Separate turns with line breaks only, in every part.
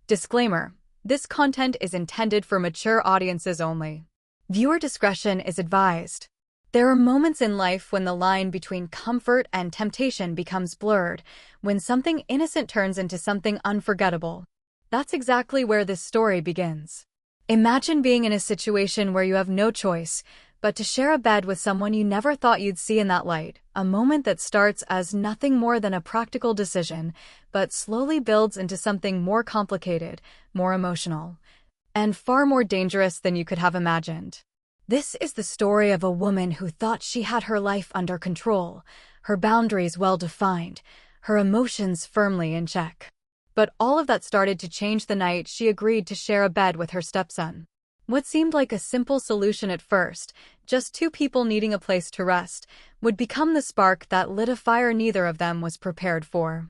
Disclaimer: this content is intended for mature audiences only. Viewer discretion is advised. There are moments in life when the line between comfort and temptation becomes blurred, when something innocent turns into something unforgettable. That's exactly where this story begins. Imagine being in a situation where you have no choice but to share a bed with someone you never thought you'd see in that light, a moment that starts as nothing more than a practical decision, but slowly builds into something more complicated, more emotional, and far more dangerous than you could have imagined. This is the story of a woman who thought she had her life under control, her boundaries well-defined, her emotions firmly in check. But all of that started to change the night she agreed to share a bed with her stepson. What seemed like a simple solution at first, just two people needing a place to rest, would become the spark that lit a fire neither of them was prepared for.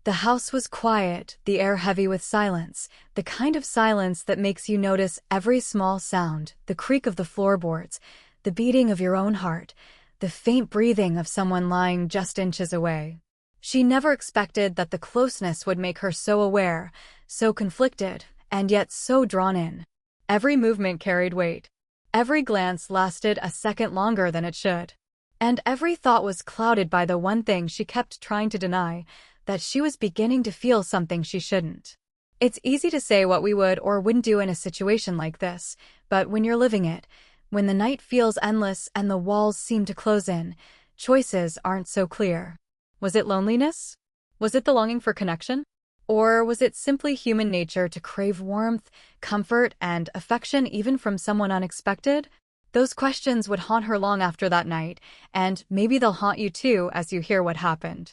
The house was quiet, the air heavy with silence, the kind of silence that makes you notice every small sound, the creak of the floorboards, the beating of your own heart, the faint breathing of someone lying just inches away. She never expected that the closeness would make her so aware, so conflicted, and yet so drawn in. Every movement carried weight. Every glance lasted a second longer than it should. And every thought was clouded by the one thing she kept trying to deny, that she was beginning to feel something she shouldn't. It's easy to say what we would or wouldn't do in a situation like this, but when you're living it, when the night feels endless and the walls seem to close in, choices aren't so clear. Was it loneliness? Was it the longing for connection? Or was it simply human nature to crave warmth, comfort, and affection even from someone unexpected? Those questions would haunt her long after that night, and maybe they'll haunt you too as you hear what happened.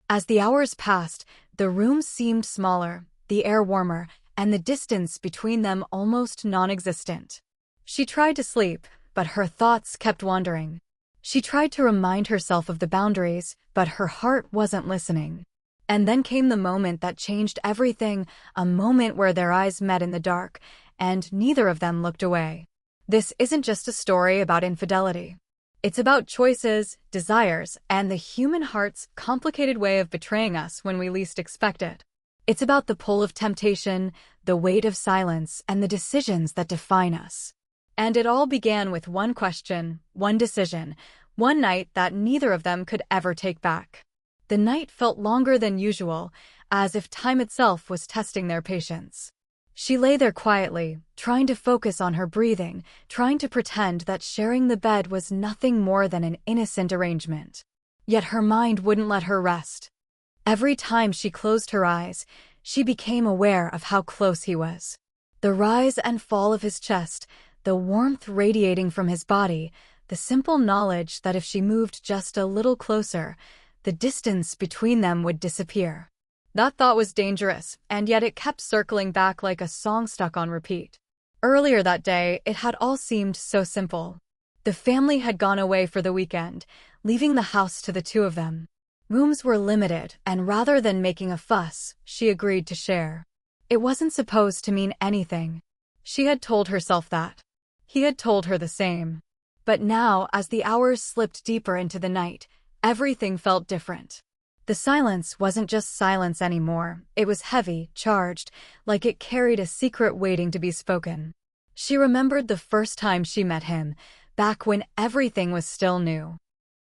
As the hours passed, the room seemed smaller, the air warmer, and the distance between them almost non-existent. She tried to sleep, but her thoughts kept wandering. She tried to remind herself of the boundaries, but her heart wasn't listening. And then came the moment that changed everything, a moment where their eyes met in the dark, and neither of them looked away. This isn't just a story about infidelity. It's about choices, desires, and the human heart's complicated way of betraying us when we least expect it. It's about the pull of temptation, the weight of silence, and the decisions that define us. And it all began with one question, one decision, one night that neither of them could ever take back. The night felt longer than usual, as if time itself was testing their patience. She lay there quietly, trying to focus on her breathing, trying to pretend that sharing the bed was nothing more than an innocent arrangement. Yet her mind wouldn't let her rest. Every time she closed her eyes, she became aware of how close he was. The rise and fall of his chest, the warmth radiating from his body, the simple knowledge that if she moved just a little closer, the distance between them would disappear. That thought was dangerous, and yet it kept circling back like a song stuck on repeat. Earlier that day, it had all seemed so simple. The family had gone away for the weekend, leaving the house to the two of them. Rooms were limited, and rather than making a fuss, she agreed to share. It wasn't supposed to mean anything. She had told herself that. He had told her the same. But now, as the hours slipped deeper into the night, everything felt different. The silence wasn't just silence anymore. It was heavy, charged, like it carried a secret waiting to be spoken. She remembered the first time she met him, back when everything was still new.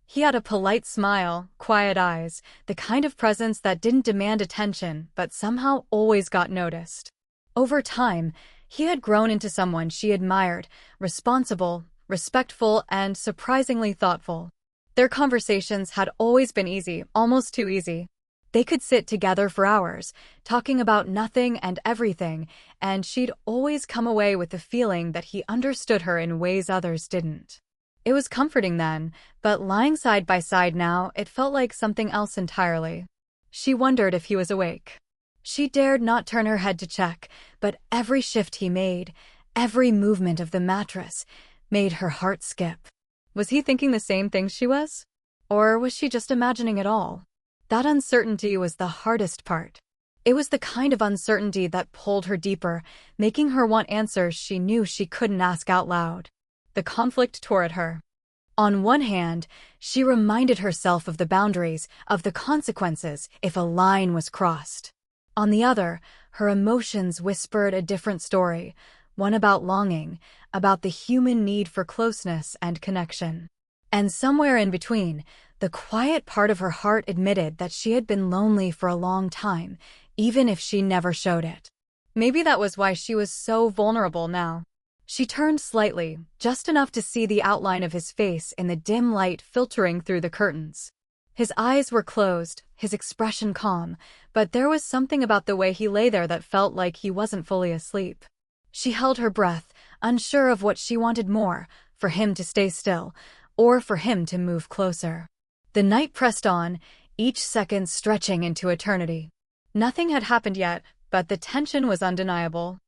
He had a polite smile, quiet eyes, the kind of presence that didn't demand attention but somehow always got noticed. Over time, he had grown into someone she admired, responsible, respectful, and surprisingly thoughtful. Their conversations had always been easy, almost too easy. They could sit together for hours, talking about nothing and everything, and she'd always come away with the feeling that he understood her in ways others didn't. It was comforting then, but lying side by side now, it felt like something else entirely. She wondered if he was awake. She dared not turn her head to check, but every shift he made, every movement of the mattress, made her heart skip. Was he thinking the same things she was? Or was she just imagining it all? That uncertainty was the hardest part. It was the kind of uncertainty that pulled her deeper, making her want answers she knew she couldn't ask out loud. The conflict tore at her. On one hand, she reminded herself of the boundaries, of the consequences, if a line was crossed. On the other, her emotions whispered a different story, one about longing, about the human need for closeness and connection. And somewhere in between, the quiet part of her heart admitted that she had been lonely for a long time, even if she never showed it. Maybe that was why she was so vulnerable now. She turned slightly, just enough to see the outline of his face in the dim light filtering through the curtains. His eyes were closed, his expression calm, but there was something about the way he lay there that felt like he wasn't fully asleep. She held her breath, unsure of what she wanted more, for him to stay still, or for him to move closer. The night pressed on, each second stretching into eternity. Nothing had happened yet, but the tension was undeniable.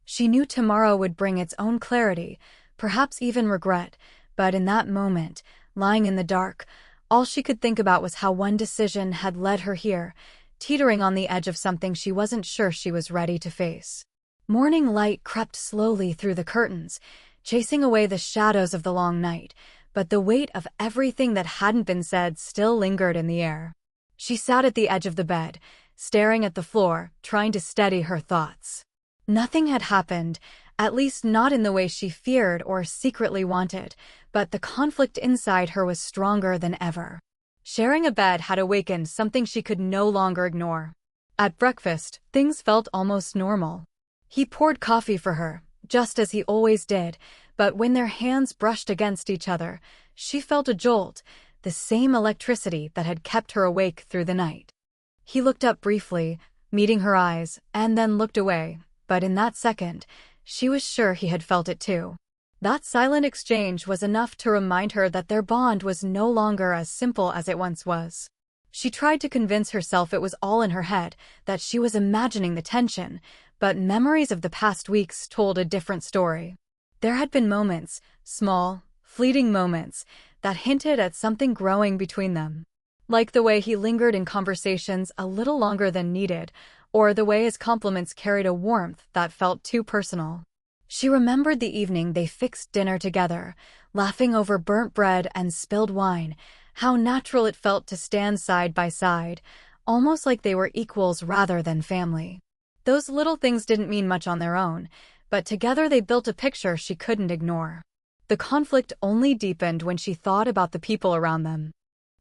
She knew tomorrow would bring its own clarity, perhaps even regret, but in that moment, lying in the dark, all she could think about was how one decision had led her here, teetering on the edge of something she wasn't sure she was ready to face. Morning light crept slowly through the curtains, chasing away the shadows of the long night, but the weight of everything that hadn't been said still lingered in the air. She sat at the edge of the bed, staring at the floor, trying to steady her thoughts. Nothing had happened, at least not in the way she feared or secretly wanted, but the conflict inside her was stronger than ever. Sharing a bed had awakened something she could no longer ignore. At breakfast, things felt almost normal. He poured coffee for her, just as he always did, but when their hands brushed against each other, she felt a jolt, the same electricity that had kept her awake through the night. He looked up briefly, meeting her eyes, and then looked away, but in that second, she was sure he had felt it too. That silent exchange was enough to remind her that their bond was no longer as simple as it once was. She tried to convince herself it was all in her head, that she was imagining the tension, but memories of the past weeks told a different story. There had been moments, small, fleeting moments, that hinted at something growing between them. Like the way he lingered in conversations a little longer than needed, or the way his compliments carried a warmth that felt too personal. She remembered the evening they fixed dinner together, laughing over burnt bread and spilled wine, how natural it felt to stand side by side, almost like they were equals rather than family. Those little things didn't mean much on their own, but together they built a picture she couldn't ignore. The conflict only deepened when she thought about the people around them.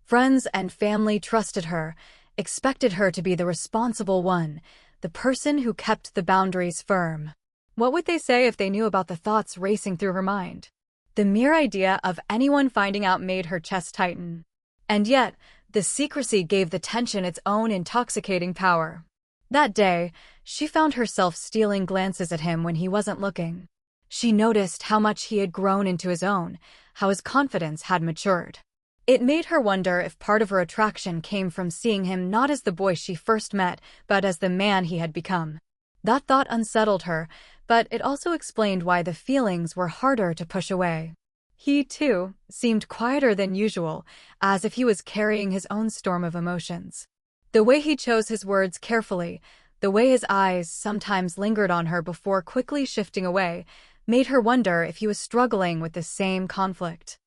Friends and family trusted her, expected her to be the responsible one, the person who kept the boundaries firm. What would they say if they knew about the thoughts racing through her mind? The mere idea of anyone finding out made her chest tighten. And yet, the secrecy gave the tension its own intoxicating power. That day, she found herself stealing glances at him when he wasn't looking. She noticed how much he had grown into his own, how his confidence had matured. It made her wonder if part of her attraction came from seeing him not as the boy she first met, but as the man he had become. That thought unsettled her, but it also explained why the feelings were harder to push away. He, too, seemed quieter than usual, as if he was carrying his own storm of emotions. The way he chose his words carefully, the way his eyes sometimes lingered on her before quickly shifting away, made her wonder if he was struggling with the same conflict.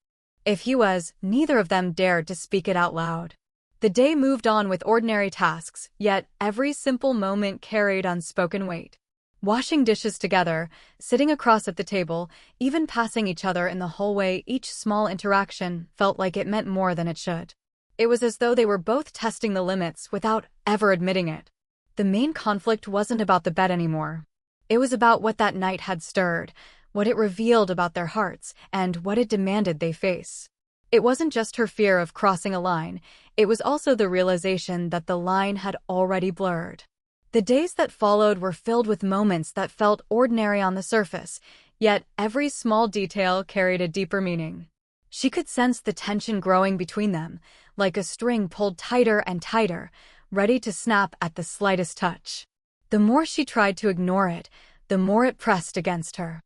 If he was, neither of them dared to speak it out loud. The day moved on with ordinary tasks, yet every simple moment carried unspoken weight. Washing dishes together, sitting across at the table, even passing each other in the hallway, each small interaction felt like it meant more than it should. It was as though they were both testing the limits without ever admitting it. The main conflict wasn't about the bed anymore. It was about what that night had stirred, what it revealed about their hearts, and what it demanded they face. It wasn't just her fear of crossing a line, it was also the realization that the line had already blurred. The days that followed were filled with moments that felt ordinary on the surface, yet every small detail carried a deeper meaning. She could sense the tension growing between them, like a string pulled tighter and tighter, ready to snap at the slightest touch. The more she tried to ignore it, the more it pressed against her.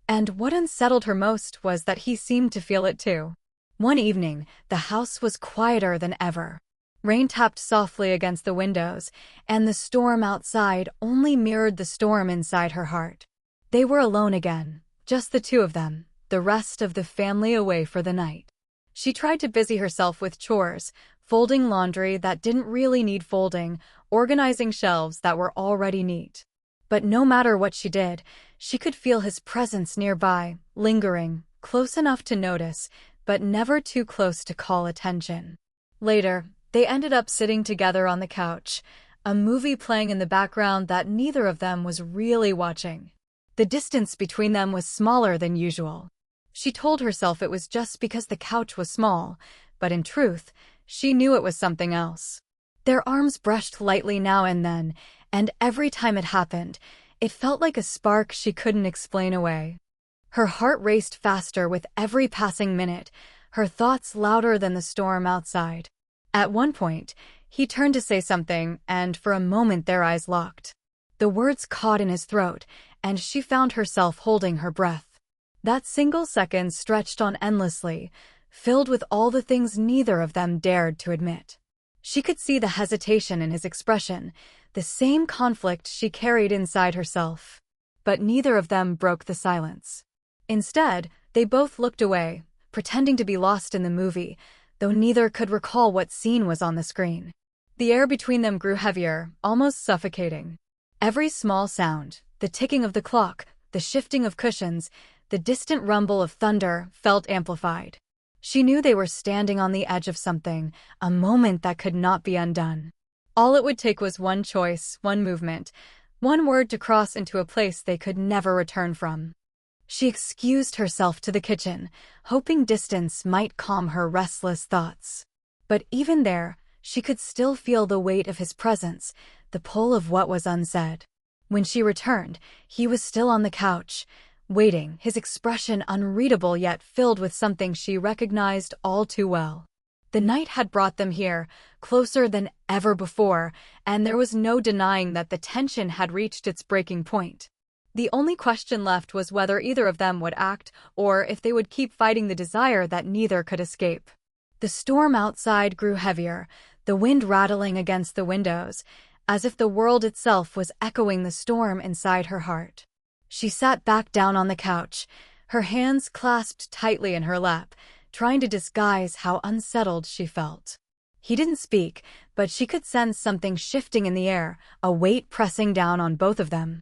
And what unsettled her most was that he seemed to feel it too. One evening, the house was quieter than ever. Rain tapped softly against the windows, and the storm outside only mirrored the storm inside her heart. They were alone again, just the two of them, the rest of the family away for the night. She tried to busy herself with chores, folding laundry that didn't really need folding, organizing shelves that were already neat. But no matter what she did, she could feel his presence nearby, lingering, close enough to notice, but never too close to call attention. Later, they ended up sitting together on the couch, a movie playing in the background that neither of them was really watching. The distance between them was smaller than usual. She told herself it was just because the couch was small, but in truth, she knew it was something else. Their arms brushed lightly now and then, and every time it happened, it felt like a spark she couldn't explain away. Her heart raced faster with every passing minute, her thoughts louder than the storm outside. At one point, he turned to say something, and for a moment their eyes locked. The words caught in his throat, and she found herself holding her breath. That single second stretched on endlessly, filled with all the things neither of them dared to admit. She could see the hesitation in his expression, the same conflict she carried inside herself. But neither of them broke the silence. Instead, they both looked away, pretending to be lost in the movie, though neither could recall what scene was on the screen. The air between them grew heavier, almost suffocating. Every small sound, the ticking of the clock, the shifting of cushions, the distant rumble of thunder, felt amplified. She knew they were standing on the edge of something, a moment that could not be undone. All it would take was one choice, one movement, one word to cross into a place they could never return from. She excused herself to the kitchen, hoping distance might calm her restless thoughts. But even there, she could still feel the weight of his presence, the pull of what was unsaid. When she returned, he was still on the couch, waiting, his expression unreadable yet filled with something she recognized all too well. The night had brought them here, closer than ever before, and there was no denying that the tension had reached its breaking point. The only question left was whether either of them would act, or if they would keep fighting the desire that neither could escape. The storm outside grew heavier, the wind rattling against the windows, as if the world itself was echoing the storm inside her heart. She sat back down on the couch, her hands clasped tightly in her lap, trying to disguise how unsettled she felt. He didn't speak, but she could sense something shifting in the air, a weight pressing down on both of them.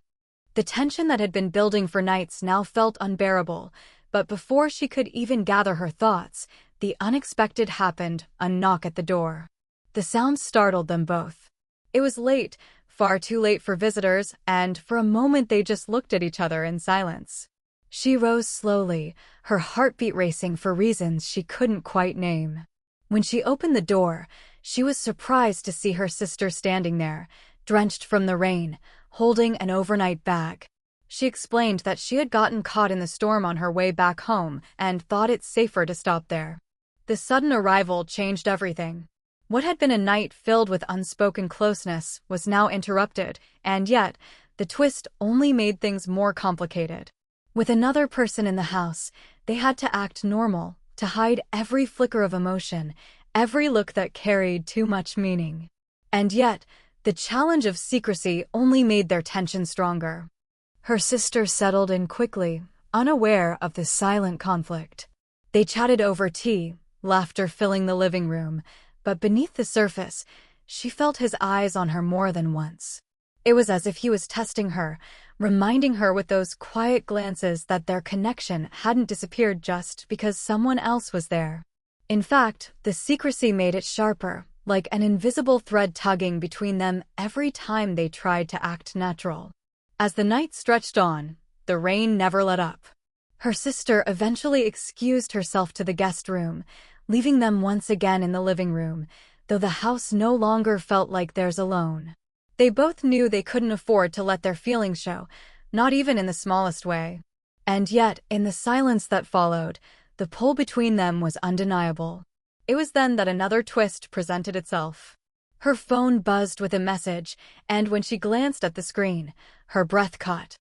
The tension that had been building for nights now felt unbearable, but before she could even gather her thoughts, the unexpected happened, a knock at the door. The sound startled them both. It was late, far too late for visitors, and for a moment they just looked at each other in silence. She rose slowly, her heartbeat racing for reasons she couldn't quite name. When she opened the door, she was surprised to see her sister standing there, drenched from the rain, holding an overnight bag. She explained that she had gotten caught in the storm on her way back home and thought it safer to stop there. The sudden arrival changed everything. What had been a night filled with unspoken closeness was now interrupted, and yet, the twist only made things more complicated. With another person in the house, they had to act normal, to hide every flicker of emotion, every look that carried too much meaning. And yet, the challenge of secrecy only made their tension stronger. Her sister settled in quickly, unaware of the silent conflict. They chatted over tea, laughter filling the living room, but beneath the surface, she felt his eyes on her more than once. It was as if he was testing her, reminding her with those quiet glances that their connection hadn't disappeared just because someone else was there. In fact, the secrecy made it sharper, like an invisible thread tugging between them every time they tried to act natural. As the night stretched on, the rain never let up. Her sister eventually excused herself to the guest room, leaving them once again in the living room, though the house no longer felt like theirs alone. They both knew they couldn't afford to let their feelings show, not even in the smallest way. And yet, in the silence that followed, the pull between them was undeniable. It was then that another twist presented itself. Her phone buzzed with a message, and when she glanced at the screen, her breath caught.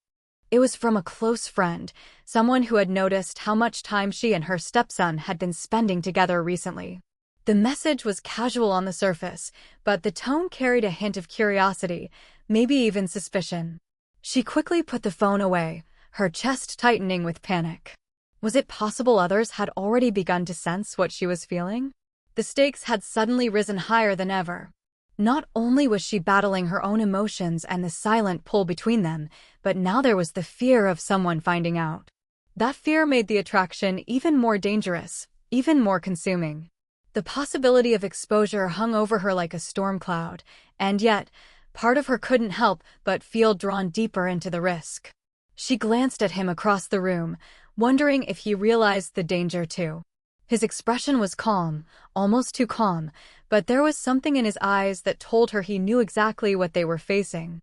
It was from a close friend, someone who had noticed how much time she and her stepson had been spending together recently. The message was casual on the surface, but the tone carried a hint of curiosity, maybe even suspicion. She quickly put the phone away, her chest tightening with panic. Was it possible others had already begun to sense what she was feeling? The stakes had suddenly risen higher than ever. Not only was she battling her own emotions and the silent pull between them, but now there was the fear of someone finding out. That fear made the attraction even more dangerous, even more consuming. The possibility of exposure hung over her like a storm cloud, and yet, part of her couldn't help but feel drawn deeper into the risk. She glanced at him across the room, wondering if he realized the danger too. His expression was calm, almost too calm, but there was something in his eyes that told her he knew exactly what they were facing.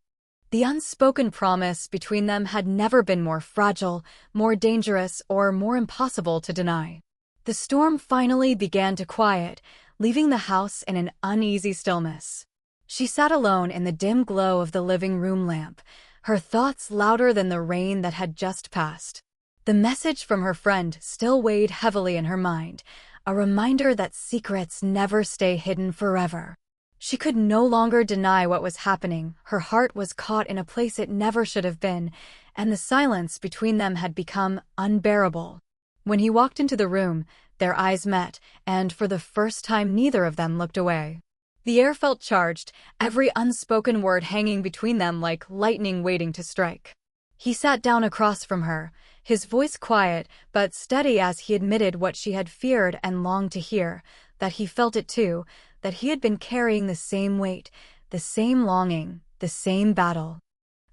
The unspoken promise between them had never been more fragile, more dangerous, or more impossible to deny. The storm finally began to quiet, leaving the house in an uneasy stillness. She sat alone in the dim glow of the living room lamp, her thoughts louder than the rain that had just passed. The message from her friend still weighed heavily in her mind, a reminder that secrets never stay hidden forever. She could no longer deny what was happening. Her heart was caught in a place it never should have been, and the silence between them had become unbearable. When he walked into the room, their eyes met, and for the first time neither of them looked away. The air felt charged, every unspoken word hanging between them like lightning waiting to strike. He sat down across from her, his voice quiet but steady as he admitted what she had feared and longed to hear, that he felt it too, that he had been carrying the same weight, the same longing, the same battle.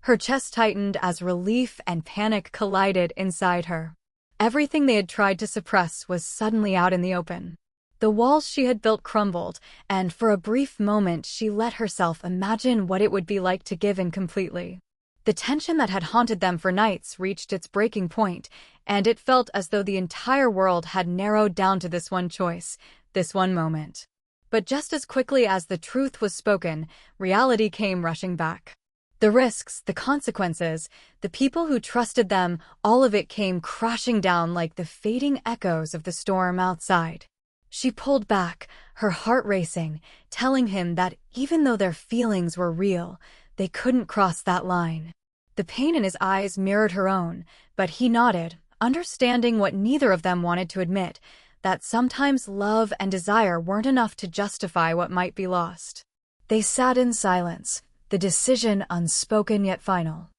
Her chest tightened as relief and panic collided inside her. Everything they had tried to suppress was suddenly out in the open. The walls she had built crumbled, and for a brief moment she let herself imagine what it would be like to give in completely. The tension that had haunted them for nights reached its breaking point, and it felt as though the entire world had narrowed down to this one choice, this one moment. But just as quickly as the truth was spoken, reality came rushing back. The risks, the consequences, the people who trusted them, all of it came crashing down like the fading echoes of the storm outside. She pulled back, her heart racing, telling him that even though their feelings were real, they couldn't cross that line. The pain in his eyes mirrored her own, but he nodded, understanding what neither of them wanted to admit, that sometimes love and desire weren't enough to justify what might be lost. They sat in silence, the decision unspoken yet final.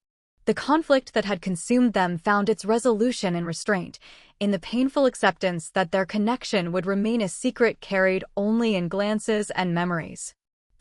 The conflict that had consumed them found its resolution in restraint, in the painful acceptance that their connection would remain a secret carried only in glances and memories.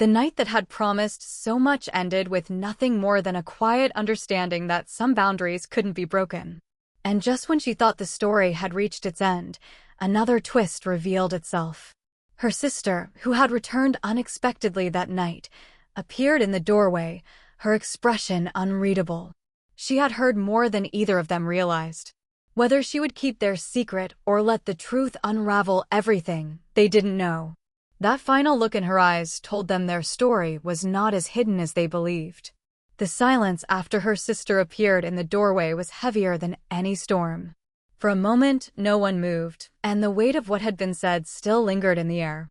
The night that had promised so much ended with nothing more than a quiet understanding that some boundaries couldn't be broken. And just when she thought the story had reached its end, another twist revealed itself. Her sister, who had returned unexpectedly that night, appeared in the doorway, her expression unreadable. She had heard more than either of them realized. Whether she would keep their secret or let the truth unravel everything, they didn't know. That final look in her eyes told them their story was not as hidden as they believed. The silence after her sister appeared in the doorway was heavier than any storm. For a moment, no one moved, and the weight of what had been said still lingered in the air.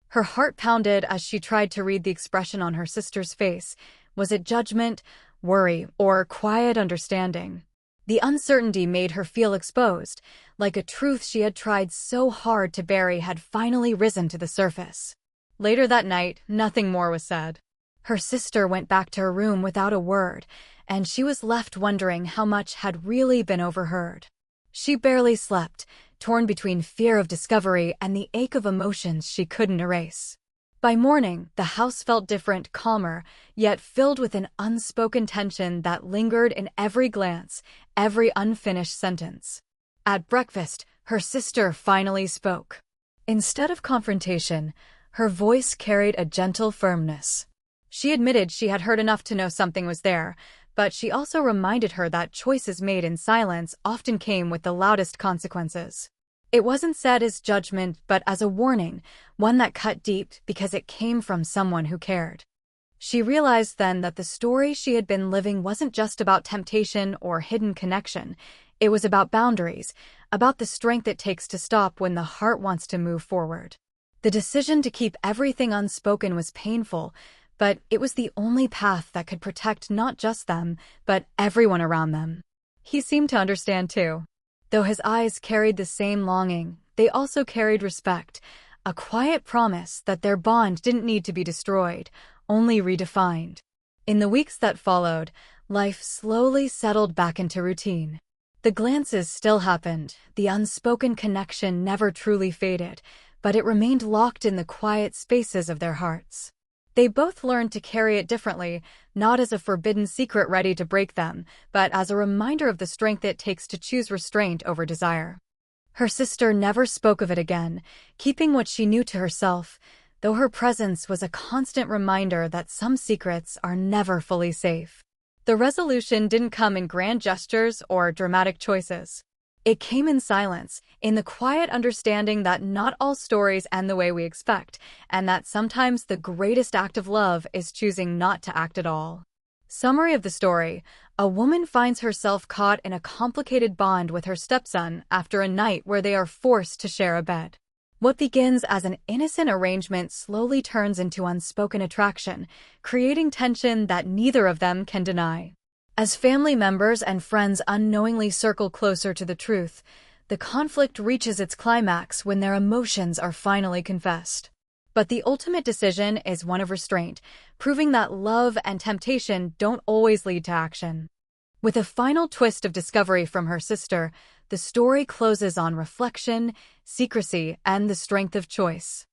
Her heart pounded as she tried to read the expression on her sister's face. Was it judgment, worry, or quiet understanding? The uncertainty made her feel exposed, like a truth she had tried so hard to bury had finally risen to the surface. Later that night, nothing more was said. Her sister went back to her room without a word, and she was left wondering how much had really been overheard. She barely slept, torn between fear of discovery and the ache of emotions she couldn't erase. By morning, the house felt different, calmer, yet filled with an unspoken tension that lingered in every glance, every unfinished sentence. At breakfast, her sister finally spoke. Instead of confrontation, her voice carried a gentle firmness. She admitted she had heard enough to know something was there, but she also reminded her that choices made in silence often came with the loudest consequences. It wasn't said as judgment, but as a warning, one that cut deep because it came from someone who cared. She realized then that the story she had been living wasn't just about temptation or hidden connection. It was about boundaries, about the strength it takes to stop when the heart wants to move forward. The decision to keep everything unspoken was painful, but it was the only path that could protect not just them, but everyone around them. He seemed to understand too. Though his eyes carried the same longing, they also carried respect, a quiet promise that their bond didn't need to be destroyed, only redefined. In the weeks that followed, life slowly settled back into routine. The glances still happened, the unspoken connection never truly faded, but it remained locked in the quiet spaces of their hearts. They both learned to carry it differently, not as a forbidden secret ready to break them, but as a reminder of the strength it takes to choose restraint over desire. Her sister never spoke of it again, keeping what she knew to herself, though her presence was a constant reminder that some secrets are never fully safe. The resolution didn't come in grand gestures or dramatic choices. It came in silence, in the quiet understanding that not all stories end the way we expect, and that sometimes the greatest act of love is choosing not to act at all. Summary of the story: a woman finds herself caught in a complicated bond with her stepson after a night where they are forced to share a bed. What begins as an innocent arrangement slowly turns into unspoken attraction, creating tension that neither of them can deny. As family members and friends unknowingly circle closer to the truth, the conflict reaches its climax when their emotions are finally confessed. But the ultimate decision is one of restraint, proving that love and temptation don't always lead to action. With a final twist of discovery from her sister, the story closes on reflection, secrecy, and the strength of choice.